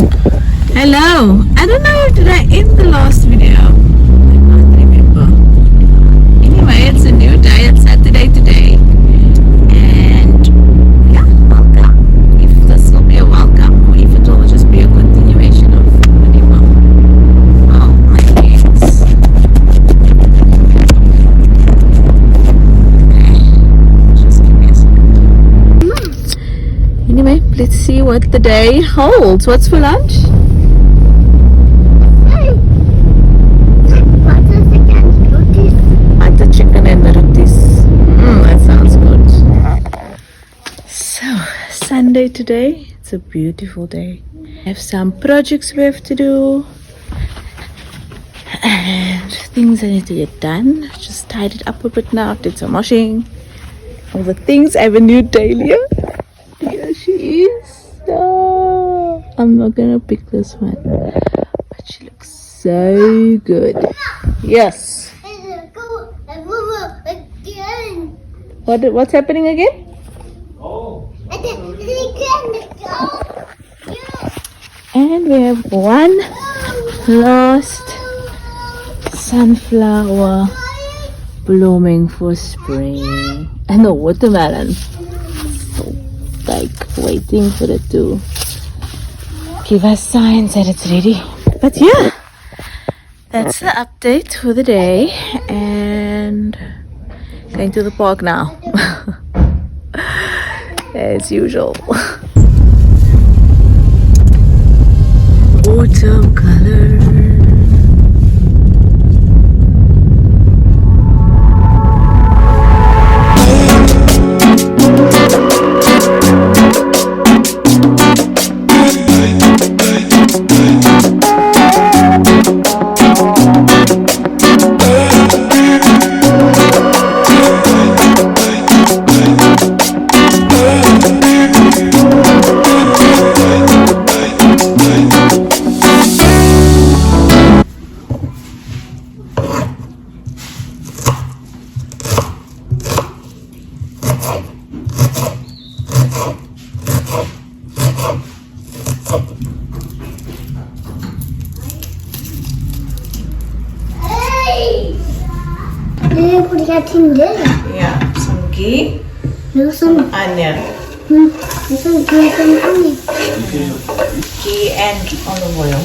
Hello. I don't know if did I end the last video. I can't remember. Anyway, it's a new day. It's Saturday today, and yeah, welcome. If this will be a welcome, or if it will just be a continuation of whatever. Oh my goodness. Okay, just give me a second. Anyway, let's see what the day holds. What's for lunch? Butter chicken and rotis. That sounds good. So, Sunday today. It's a beautiful day. I have some projects we have to do. And things I need to get done. Just tied it up a bit now. Did some washing. All the things. I have a new dahlia. Here she is. Oh, I'm not gonna pick this one. But she looks so good. Yes. What's happening again? And we have one last sunflower blooming for spring. And the watermelon. So, like waiting for it to give us signs that it's ready. But yeah, that's the update for the day. And going to the park now. As usual. Autumn color. Yeah, some ghee, some onion. Ghee and olive oil.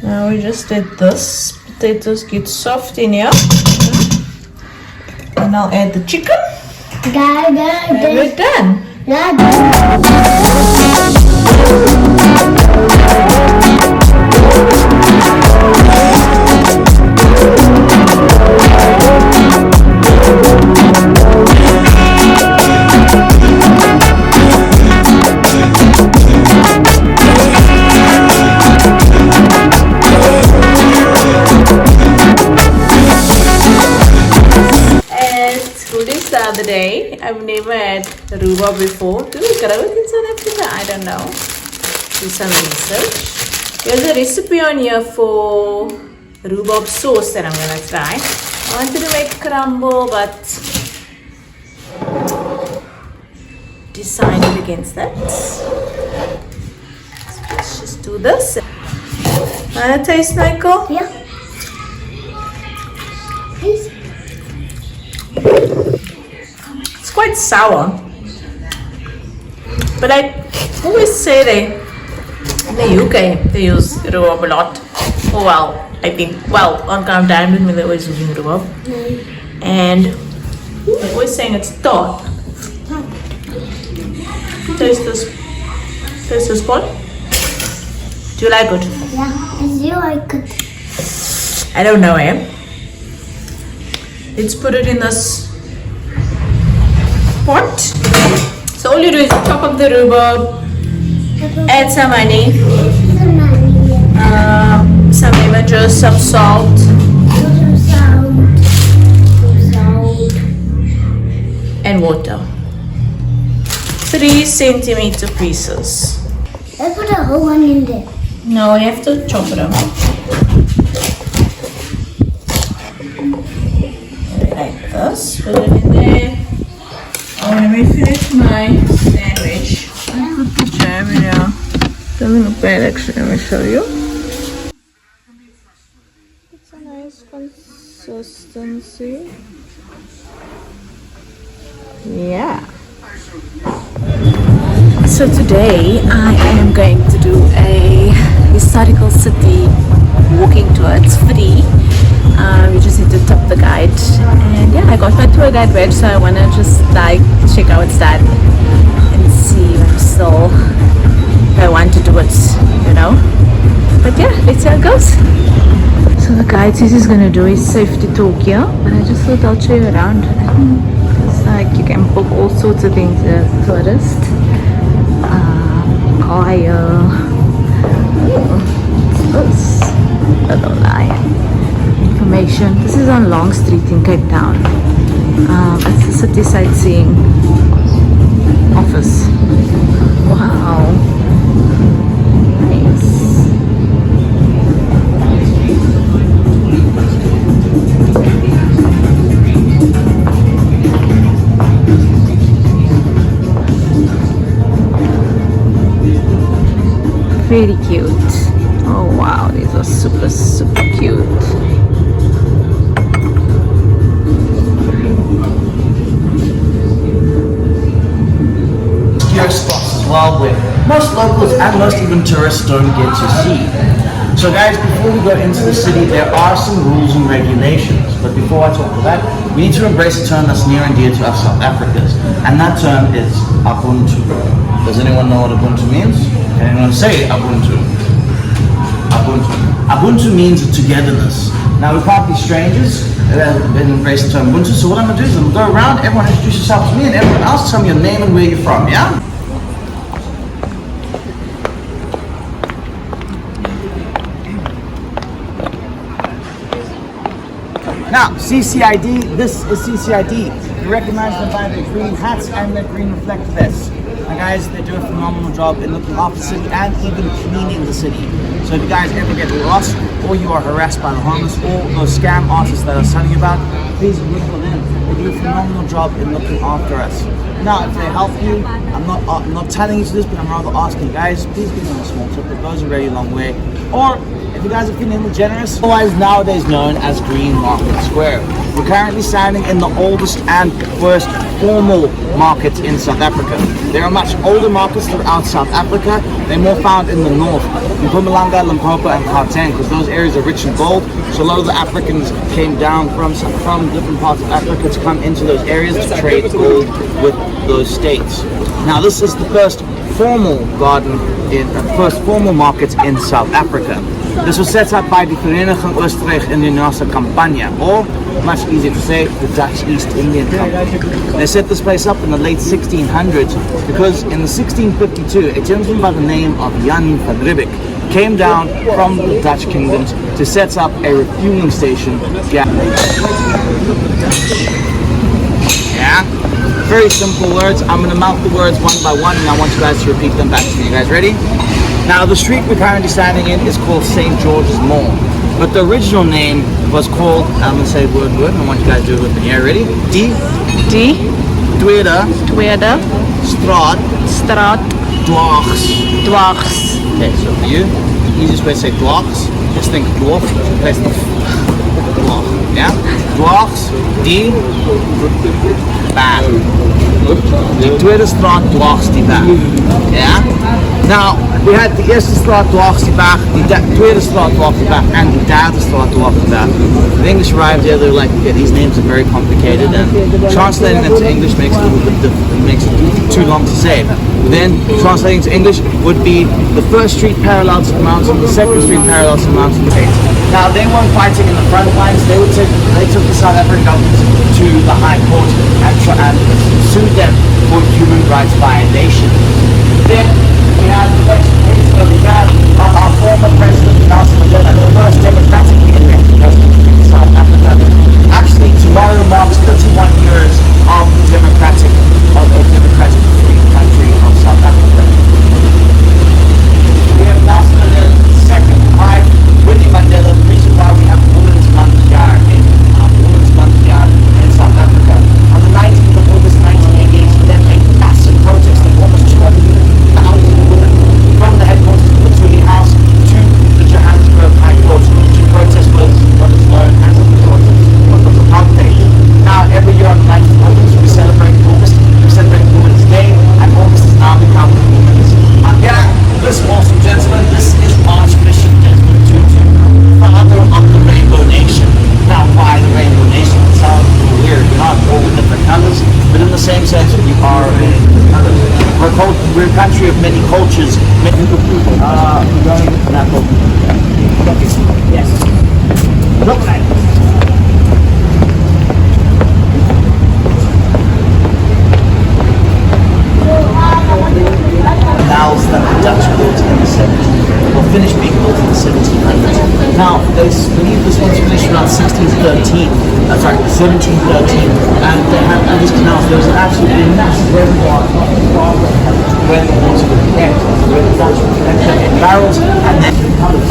Now we just let this potatoes get soft in here. And I'll add the chicken. And we're done. The other day, I've never had rhubarb before. Do we grow it in South Africa? I don't know. Do some research. There's a recipe on here for rhubarb sauce that I'm gonna try. I wanted to make crumble, but decided against that. So let's just do this. Wanna taste, Michael? Yeah. It's quite sour, but I always say in the UK they use rhubarb a lot. Oh well, I think, on Camp Diamond they're always using rhubarb, and they're always saying it's tart. Taste this pot. Do you like it? Yeah, I do like it. I don't know, Let's put it in this pot. So all you do is chop up the rhubarb, add some honey, some images, some salt. Some sound. And water. 3 centimeter pieces. Let's put a whole one in there. No, you have to chop it up. Like this. Put it in there. Oh, let me finish my sandwich. I put the jam in here. Doesn't look bad actually. Let me show you. It's a nice consistency. Yeah. So today I am going to do a historical city walking tour. It's free. You just need to tip the guide. And yeah, I got my tour guide ready, so I want to just like check how it's done and see if I want to do it, you know. But yeah, let's see how it goes. So the guide says he's going to do his safety talk here, but I just thought I'll show you around. It's like you can book all sorts of things as a tourist. What's this? I don't lie. Information. This is on Long Street in Cape Town. It's the city sightseeing office. Wow. Nice. Very cute. Oh wow, these are super cute. Spots as well where most locals and most even tourists don't get to see. So guys, before we go into the city, there are some rules and regulations. But before I talk to that, we need to embrace a term that's near and dear to us South Africans. And that term is Ubuntu. Does anyone know what Ubuntu means? Can anyone say Ubuntu? Ubuntu. Ubuntu means togetherness. Now we can't be strangers and embrace the term Ubuntu. So what I'm going to do is I'm going to go around, everyone introduce yourself to me, and everyone else tell me your name and where you're from, yeah? Now, CCID, this is CCID. You recognize them by their green hats and their green reflector vests. And guys, they do a phenomenal job in looking after the city and even cleaning the city. So if you guys ever get lost or you are harassed by the homeless or those scam artists that I was telling you about, please look for them. They do a phenomenal job in looking after us. Now, if they help you, I'm not telling you to this, but I'm rather asking, guys, please give them a small tip. It goes a very long way. Or if you guys are feeling generous, otherwise nowadays known as Green Market Square. We're currently standing in the oldest and first formal market in South Africa. There are much older markets throughout South Africa. They're more found in the north, in Mpumalanga, Limpopo and Gauteng, because those areas are rich in gold. So a lot of the Africans came down from different parts of Africa to come into those areas to trade gold with those states. Now this is the first formal first formal market in South Africa. This was set up by the Vereniging Oostenrijk-Indiase Compagnie, or much easier to say, the Dutch East Indian Company. They set this place up in the late 1600s because in the 1652, a gentleman by the name of Jan van Riebeeck came down from the Dutch kingdoms to set up a refueling station. Yeah, very simple words. I'm going to mouth the words one by one and I want you guys to repeat them back to me. You guys ready? Now the street we're currently standing in is called St. George's Mall, but the original name was called, I'm going to say word, and I want you guys to do it with me. Yeah, ready? Tweede Straat Dwags. Okay, so for you, the easiest way to say dwags, just think dwarf, place the dwarf, yeah? Dwags, die Berg. Die Tweede Straat Dwags die Berg, yeah? Now, we had the eerste straat dwags die Berg, die tweede straat dwags die Berg, and the derde straat dwags die Berg. The English arrived here, they were like, okay, these names are very complicated, and translating them to English makes it a little bit makes it too long to say. Then, translating to English would be the first street parallel to the mountain, the second street parallel to the mountain. Now, they weren't fighting in the front lines, they took the South African government to the High Court and sued them for human rights violations. Then, we have the next case where we have our former president Nelson Mandela, the first democratically elected president in South Africa. Actually, tomorrow marks 31 years of a democratic free country of South Africa. We have Nelson Mandela's second wife, Winnie Mandela. The reason why we have Women's Month here in South Africa. On the 19th of August 1988, she led a massive protest of almost 200,000 women from the headquarters of the Tuli House to the Johannesburg High Court to protest what is known as the apartheid. Now, every year on the 19th of August, we celebrate Women's Day, and August has now become Women's Month. Yeah, this awesome gentleman, this is Archbishop Desmond Tutu, father of the Rainbow Nation. Now, why the Rainbow Nation? It sounds weird. We're not all different colors, but in the same sense, we are different colors. We're a country of many cultures, many people. Going to that book. Yes. Look like it. Canals that the Dutch built in the 1700s, or finished being built in the 1700s. Now, they believe this one's finished around 1713, and they have all these canals. There was an absolutely massive reservoir where the water would be kept, where the Dutch would collect them in barrels, and then colors.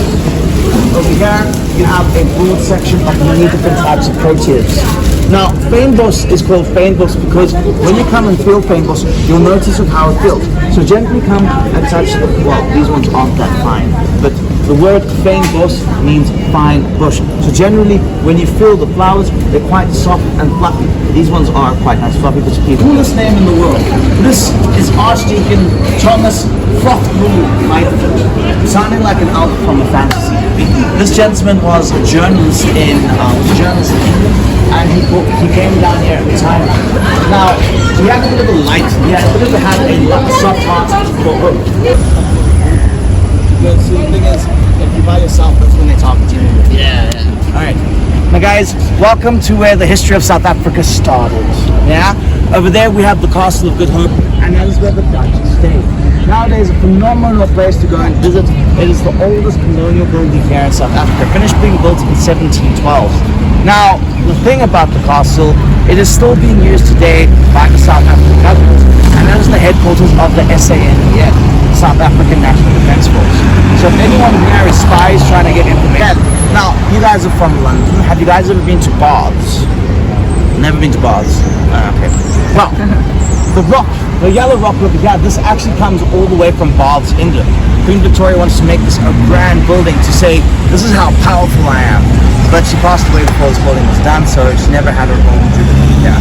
Over here, you have a broad section of many different types of proteins. Now, fynbos is called fynbos because when you come and feel fynbos, you'll notice of how it feels. So gently come and touch the, well, these ones aren't that fine, but the word fynbos means fine bush. So generally, when you feel the flowers, they're quite soft and fluffy. These ones are quite nice, fluffy, but the coolest name in the world. This is Archdeacon Thomas Frothmühl Lightfoot, sounding like an elf from a fantasy movie. This gentleman was a journalist in England, and he came down here at the time. Now, he had a bit of a light, he had a soft heart for her. So the thing is, if you're by yourself, that's when they talk to you. Yeah. Alright. Now guys, welcome to where the history of South Africa started. Yeah? Over there we have the Castle of Good Hope, and that is where the Dutch stayed. Nowadays, a phenomenal place to go and visit. It is the oldest colonial building here in South Africa, finished being built in 1712. Now, the thing about the castle, it is still being used today by the South African government, and that is the headquarters of the SANDF, South African National Defence Force. So if anyone here is spies trying to get information, now, you guys are from London. Have you guys ever been to Baths? Never been to Baths. Okay. Well, the yellow rock over here, this actually comes all the way from Baths, England. Queen Victoria wants to make this a grand building to say, this is how powerful I am. But she passed away before this building was done, so she never had her own jubilee here.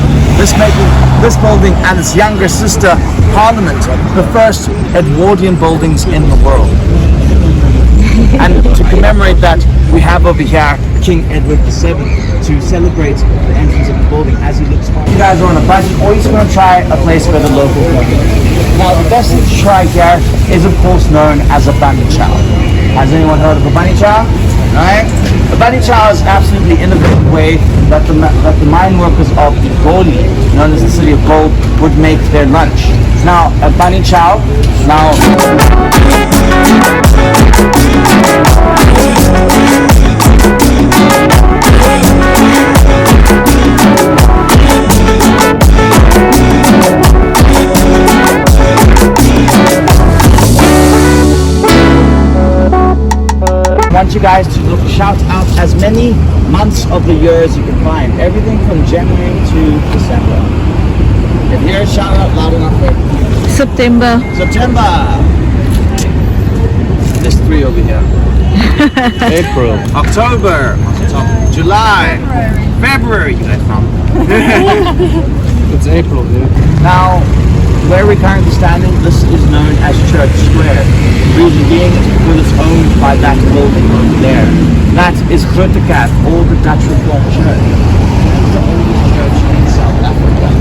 This building and its younger sister, Parliament, the first Edwardian buildings in the world. And to commemorate that, we have over here King Edward VII to celebrate the entrance of the building as he looks on. You guys are on a budget, or you're going to try a place where the local food. Now, the best thing to try here is, of course, known as a bunny chow. Has anyone heard of a bunny chow? Alright? A bunny chow is absolutely innovative way that the mine workers of Egoli, known as the City of Gold, would make their lunch. Now, a bunny chow, I want you guys to shout out as many months of the year as you can find. Everything from January to December. If you hear a shout out loud enough there. September. There's 3 over here. April. October. July. February. You guys found it. It's April, dude. Now, where we're currently standing, this is known as Church Square. The reason being is because it's owned by that building over there. That is Grootekerk, or the Dutch Reformed Church. That's the oldest church in South Africa.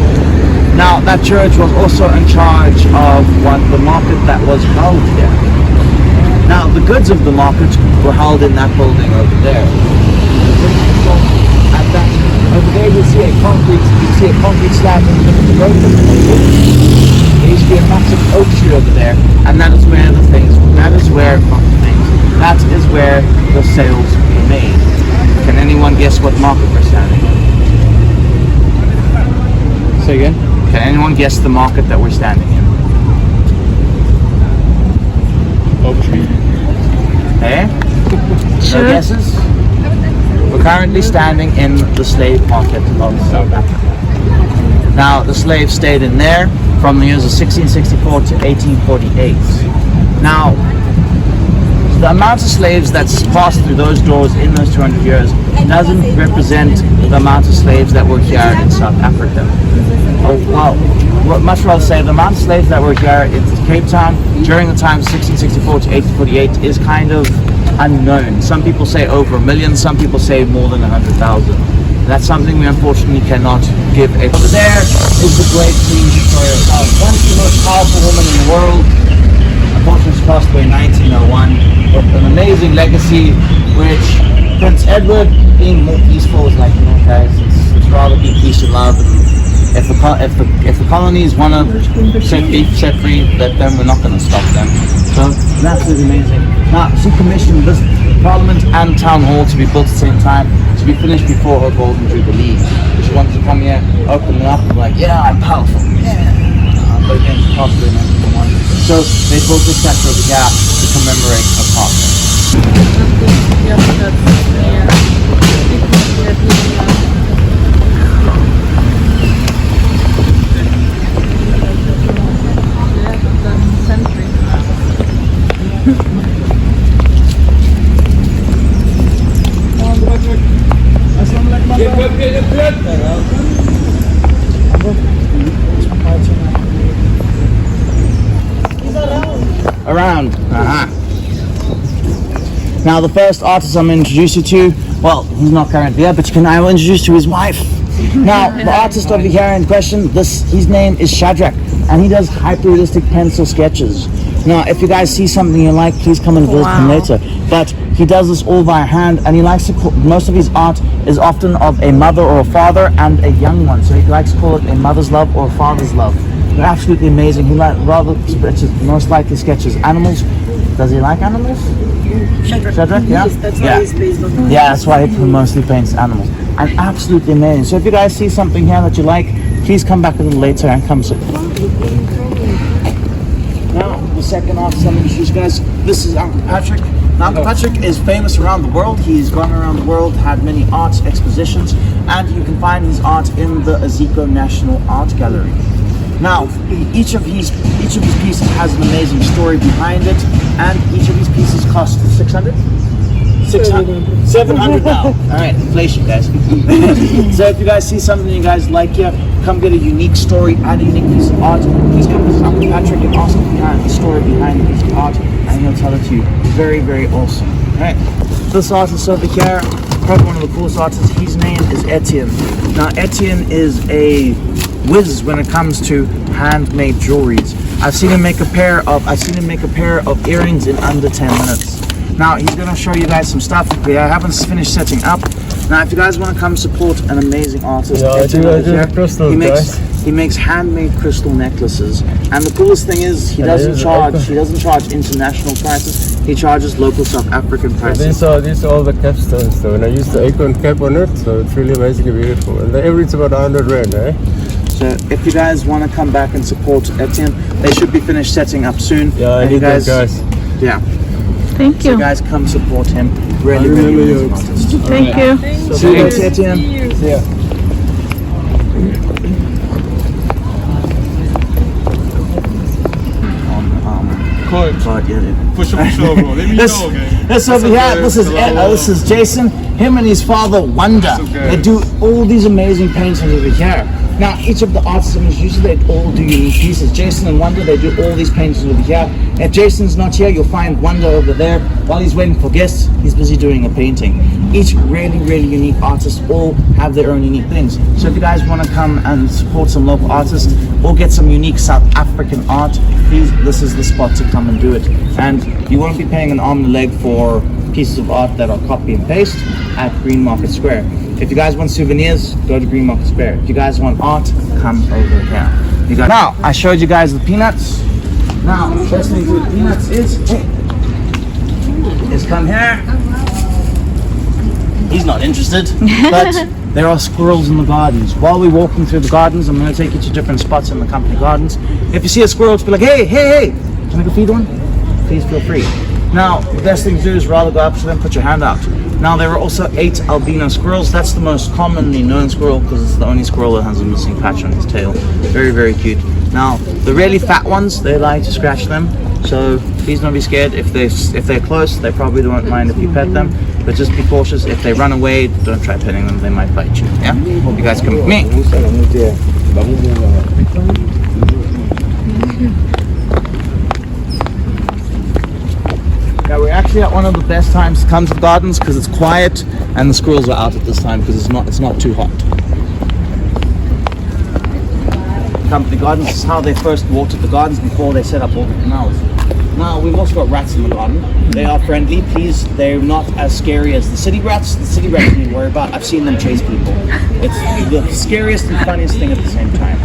Now, that church was also in charge of the market that was held here. Now, the goods of the market were held in that building over there. Over there you see a concrete slab in the middle of the road. There used to be a massive oak tree over there, and that is where that is where the sales were made. Can anyone guess what market we're standing in? Say again? Can anyone guess the market that we're standing in? Oak Tree. Eh? Sure. No guesses? We're currently standing in the slave market of South Africa. Now, the slaves stayed in there from the years of 1664 to 1848. Now, the amount of slaves that's passed through those doors in those 200 years doesn't represent the amount of slaves that were here in South Africa. Oh, well, much rather say the amount of slaves that were here in Cape Town during the time 1664 to 1848 is kind of unknown. Some people say over 1 million, some people say more than 100,000. That's something we unfortunately cannot give a... Over there is the great Queen Victoria herself, once the most powerful woman in the world. Unfortunately, she passed away in 1901, with an amazing legacy, which Prince Edward, being more peaceful, is like, you know, guys, it's rather be peace and love. And if the colonies want to set free, let them. We're not going to stop them. So it's absolutely amazing. Now, she commissioned this Parliament and Town Hall to be built at the same time, to be finished before her Golden Jubilee. She wanted to come here, open it up, and be like, yeah, I'm powerful. But again, she passed away in 1901. So they built this statue over here to commemorate her passing. Around. Now the first artist I'm going to introduce you to, well, he's not currently here, but I will introduce you to his wife. Now, the artist over here in question, his name is Shadrach, and he does hyper-realistic pencil sketches. Now, if you guys see something you like, please come and visit him later. But he does this all by hand, and he likes to call, most of his art is often of a mother or a father and a young one. So he likes to call it a mother's love or a father's love. They're absolutely amazing. He most likely sketches animals. Does he like animals? Shadrach, yeah? Yes, that's why he's based on. Yeah, that's why he mostly paints animals. And absolutely amazing. So if you guys see something here that you like, please come back a little later and come support. Now, the second artist I'm going to introduce you guys, this is Uncle Patrick. Now, Uncle Patrick is famous around the world. He's gone around the world, had many art expositions, and you can find his art in the Aziko National Art Gallery. Now, each of his pieces has an amazing story behind it, and each of these pieces cost 600? 600. 700 now. Alright, inflation, guys. So if you guys see something you guys like here, come get a unique story and a unique piece of art. Please come visit Uncle Patrick and ask him the story behind the piece of art, and he'll tell it to you. Very, very awesome. Alright, this artist over here, probably one of the coolest artists, his name is Etienne. Now, Etienne is a whiz when it comes to handmade jewelries. I've seen him make a pair of earrings in under 10 minutes. Now he's going to show you guys some stuff. We haven't finished setting up. Now if you guys want to come support an amazing artist, I do crystals, he makes handmade crystal necklaces. And the coolest thing is he doesn't charge international prices. He charges local South African prices. These are all the capstones though, and I use the acorn cap on it, so it's really amazingly beautiful. And the average about 100 rand, eh? So if you guys want to come back and support Etienne, they should be finished setting up soon. Yeah, and you guys. Yeah. Thank So you. guys, come support him. Really, really amazing artist. Thank you. See you guys, Etienne. See ya. But yeah, For sure, bro. Let me know, okay? this over here, this is Jason. Him and his father Wonder. Okay. They do all these amazing paintings over here. Now, each of the artists, usually they all do unique pieces. Jason and Wonder, they do all these paintings over here. If Jason's not here, you'll find Wonder over there. While he's waiting for guests, he's busy doing a painting. Each really, really unique artist all have their own unique things. So if you guys want to come and support some local artists or get some unique South African art, please, this is the spot to come and do it. And you won't be paying an arm and a leg for pieces of art that are copy and paste at Green Market Square. If you guys want souvenirs, go to Green Market Square. If you guys want art, come over here. Now, I showed you guys the peanuts. Now, the best thing to do with peanuts is is come here. He's not interested, but there are squirrels in the gardens. While we're walking through the gardens, I'm going to take you to different spots in the company gardens. If you see a squirrel, just be like, hey, hey, hey, can I go feed one? Please feel free. Now, the best thing to do is rather go up to them, put your hand out. Now, there are also 8 albino squirrels. That's the most commonly known squirrel because it's the only squirrel that has a missing patch on his tail. Very, very cute. Now, the really fat ones, they like to scratch them. So please don't be scared. If they're close, they probably don't mind if you pet them. But just be cautious. If they run away, don't try petting them. They might bite you. Yeah? Hope you guys come with me. Yeah, we're actually at one of the best times to come to the gardens because it's quiet and the squirrels are out at this time because it's not too hot. Company gardens is how they first watered the gardens before they set up all the canals. Now we've also got rats in the garden. They are friendly. Please, they're not as scary as the city rats. The city rats you need to worry about. I've seen them chase people. It's the scariest and funniest thing at the same time.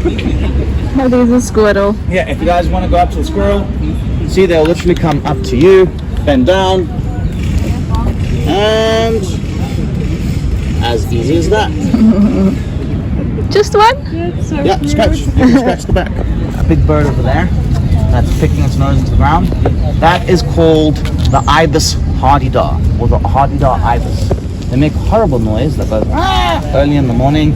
Oh, there's a squirrel. Yeah, if you guys want to go up to a squirrel, see they'll literally come up to you, bend down, and as easy as that. Just one? Yeah, scratch. You can scratch the back. A big bird over there that's picking its nose into the ground. That is called the ibis hardy-daw, or the hardy-daw ibis. They make a horrible noise that goes early in the morning.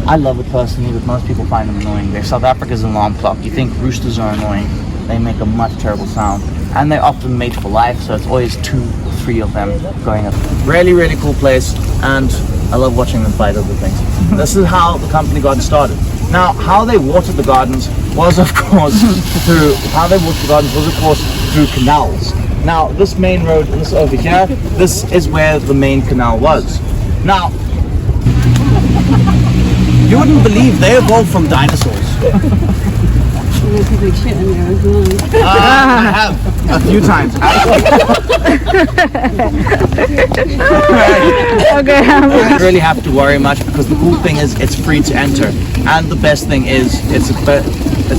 I love it personally, but most people find them annoying. They're South Africa's alarm clock. You think roosters are annoying? They make a much terrible sound, and they're often mate for life. So it's always 2 or 3 of them going up. Really, really cool place, and I love watching them fight over things. This is how the company garden started. Now, how they watered the gardens was, of course, through canals. Now, this main road, this over here, this is where the main canal was. Now, you wouldn't believe they evolved from dinosaurs. I have a few times. Okay. You don't really have to worry much because the cool thing is it's free to enter, and the best thing is it's a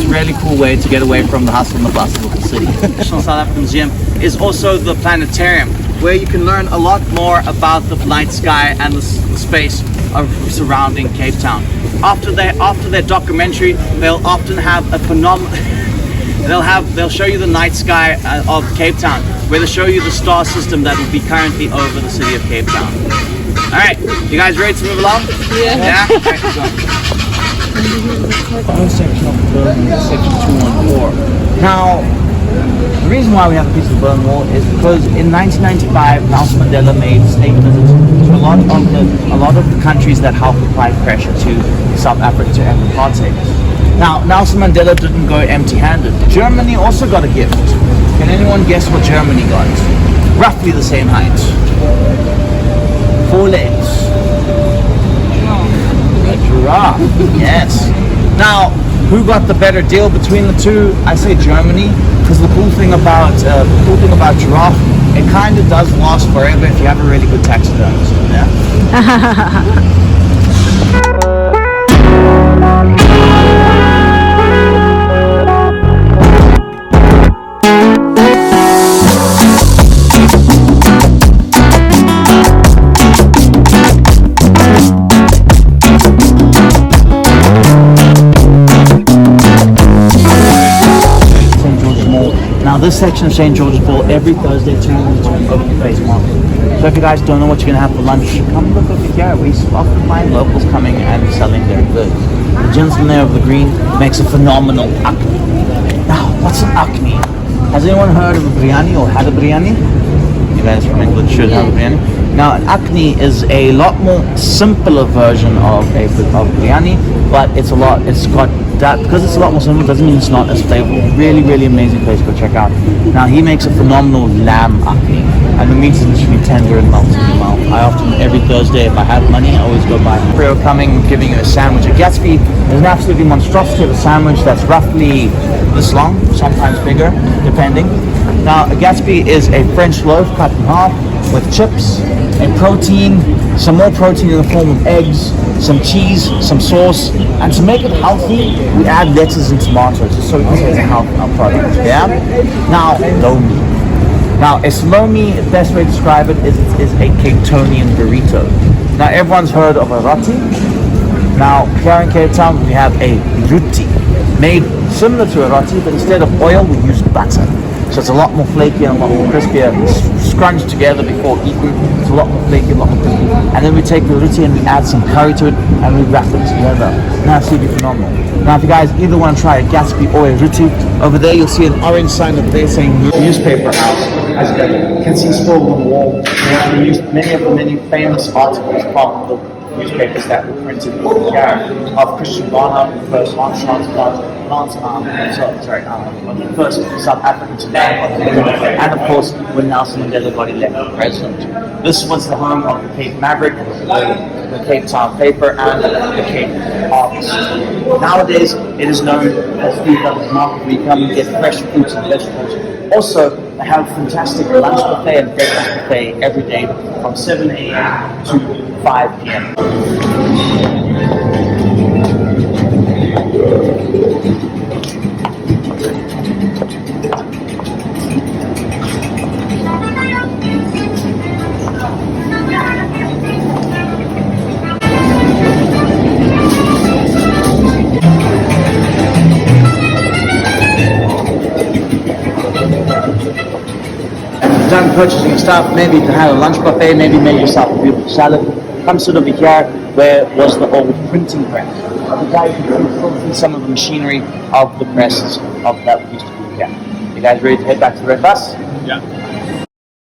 really cool way to get away from the hustle and the bustle of the city. The National South African Museum is also the planetarium, where you can learn a lot more about the night sky and the space of surrounding Cape Town. After their documentary, they'll often have a phenomenal. They'll show you the night sky of Cape Town, where they show you the star system that will be currently over the city of Cape Town. All right, you guys ready to move along? Yeah. All right, let's go. First section of the building is section 214. Now, the reason why we have a piece of the Berlin Wall is because in 1995, Nelson Mandela made state visits to a lot of the countries that helped apply pressure to South Africa to end apartheid. Now, Nelson Mandela didn't go empty-handed. Germany also got a gift. Can anyone guess what Germany got? Roughly the same height. 4 legs. A giraffe. Yes. Now, who got the better deal between the two? I say Germany, because the cool thing about giraffe, it kind of does last forever if you have a really good taxidermist. Yeah. This section of St. George's Ball every Thursday to open face market. So if you guys don't know what you're going to have for lunch, come look over here. We often find locals coming and selling their goods. The gentleman there of the green makes a phenomenal akni. Now, what's an akni? Has anyone heard of a biryani or had a biryani? You guys from England should have a biryani. Now, an akni is a lot more simpler version of biryani, but it's got that, because it's a lot more simple, doesn't mean it's not as flavorful. Really, really amazing place to go check out. Now, he makes a phenomenal lamb akni, and the meat is literally tender and melts in your mouth. I often, every Thursday, if I have money, I always go buy. We're coming, giving you a sandwich. A Gatsby is an absolutely monstrosity of a sandwich that's roughly this long, sometimes bigger, depending. Now, a Gatsby is a French loaf cut in half with chips, a protein, some more protein in the form of eggs, some cheese, some sauce, and to make it healthy, we add lettuce and tomatoes, so we can say it's a healthy product. Yeah. Now, lomi. Now, a salami, the best way to describe it is a Cape Townian burrito. Now, everyone's heard of a roti. Now, here in Cape Town, we have a ruti, made similar to a roti, but instead of oil, we use butter. So it's a lot more flaky and a lot more crispier. It's scrunched together before eating. It's a lot more flaky, a lot more crispy. And then we take the ruti and we add some curry to it and we wrap it together. Now it's really phenomenal. Now if you guys either want to try a Gatsby or a ruti, over there you'll see an orange sign over there saying newspaper house. As you can see sprawled on the wall. We used many of the many famous articles from the newspapers that were printed here of Christian Barnard, the first the first South African to land, and of course when Nelson Mandela got elected president. This was the home of the Cape Maverick, the Cape Town Paper, and the Cape Harvest. Nowadays, it is known as the Devil's Market, where you come and get fresh fruits and vegetables. Also, they have a fantastic lunch buffet and breakfast buffet every day from 7 a.m. to 5 p.m. Done purchasing stuff, maybe to have a lunch buffet, maybe make yourself a beautiful salad. Come sit over here where was the old printing press. The guy can see some of the machinery of the presses of that used to be here. You guys ready to head back to the red bus? Yeah.